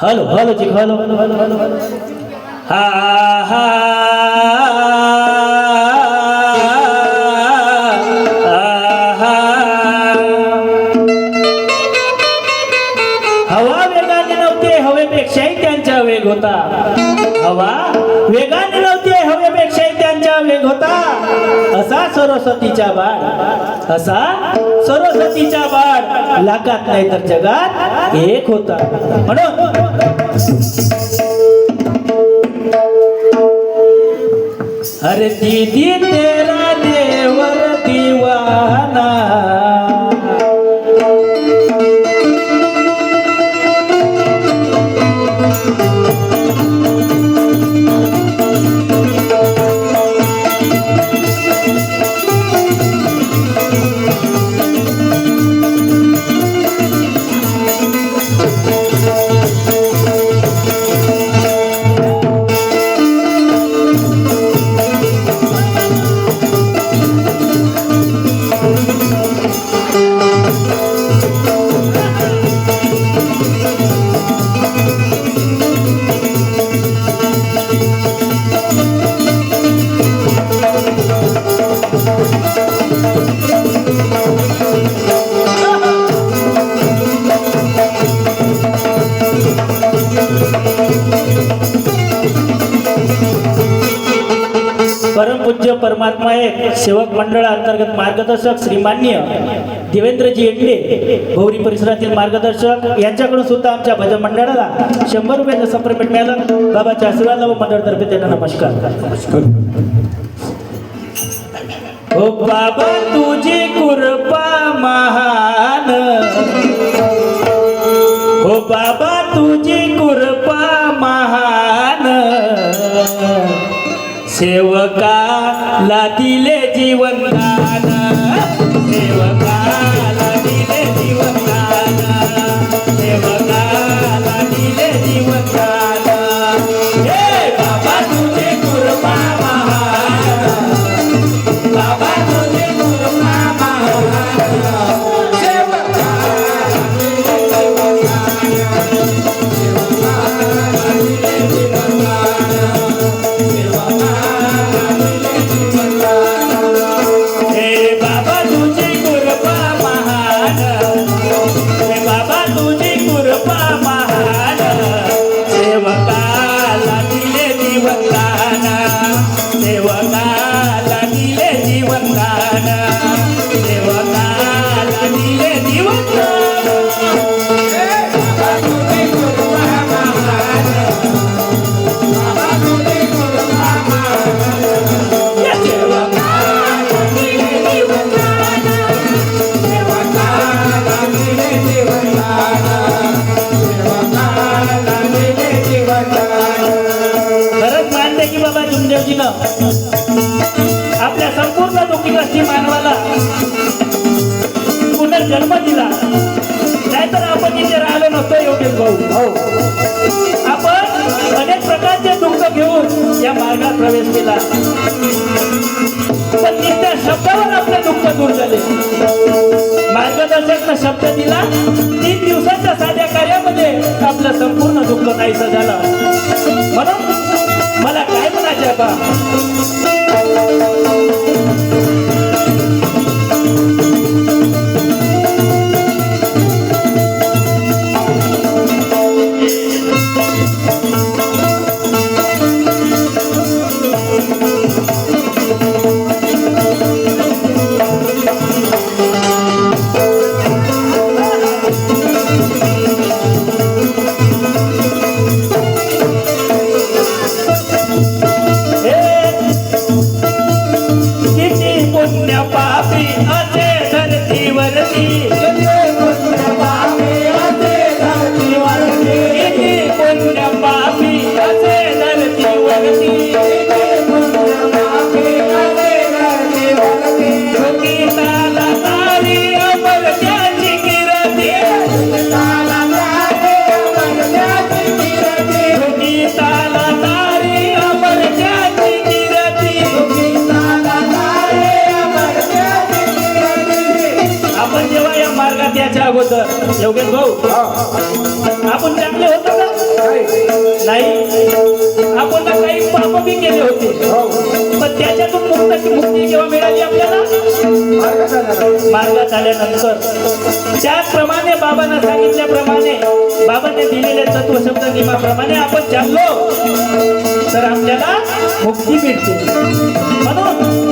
Hello hello जी hello हा हा हवा वेगाने नव्हते हवेपेक्षाही त्यांचा वेग होता. हवा वेगाने नव्हते हवेपेक्षाही त्यांचा वेग होता. असा सरस्वतीचा बाळ लाखात नाही तर जगात एक होता. म्हणून अरे दीदी तेरा देवर दीवाना परमपूज्य परमात्मा एक सेवक मंडळ अंतर्गत मार्गदर्शक श्रीमान्य देवेंद्रजी एंडे भोवरी परिसरातील मार्गदर्शक यांच्याकडून सुद्धा आमच्या भजन मंडळाला 100 रुपयाचं सप्रेमेंट मिळालं. बाबाच्या आशीर्वाद व मंडळातर्फे त्यांना नमस्कार. हो बाबा तुझी कृपा महान, हो बाबा तुझी कृपा महान, सेवकाला दिले जीवनदान, सेवकाला दिले जीवनदान, सेवकाला दिले जीवनदान. हे बाबा तुझे कृपा महान, बाबा तुझे कृपा महान, सेवकाला दिले जीवनदान, सेवकाला दिले जीवनदान. आपल्या संपूर्ण दुःखीग्रस्ती मानवाला पुनर्जन्म दिला, नाहीतर आपण इथे राहिलो नसतो. योगेश भाऊ, आपण अनेक प्रकारचे दुःख घेऊन या मार्गात प्रवेश केला, पण त्या शब्दावर आपले दुःख दूर झाले. मार्गदर्शकचा शब्द दिला, 3 दिवसाच्या साध्या कार्यामध्ये आपलं संपूर्ण दुःख नाहीसं झालं. म्हणून मला काय म्हणायचं बा, अगोदर योगेश भाऊ आपण चांगले होतो का? नाही, आपण ना काही पाप बी केले होते, पण त्याच्यातून मुक्ती केव्हा मिळाली आपल्याला? मार्गात आल्यानंतर. त्याचप्रमाणे बाबांना सांगितल्याप्रमाणे, बाबांनी दिलेल्या तत्व शब्द नियमाप्रमाणे आपण चाललो तर आपल्याला मुक्ती मिळते. म्हणून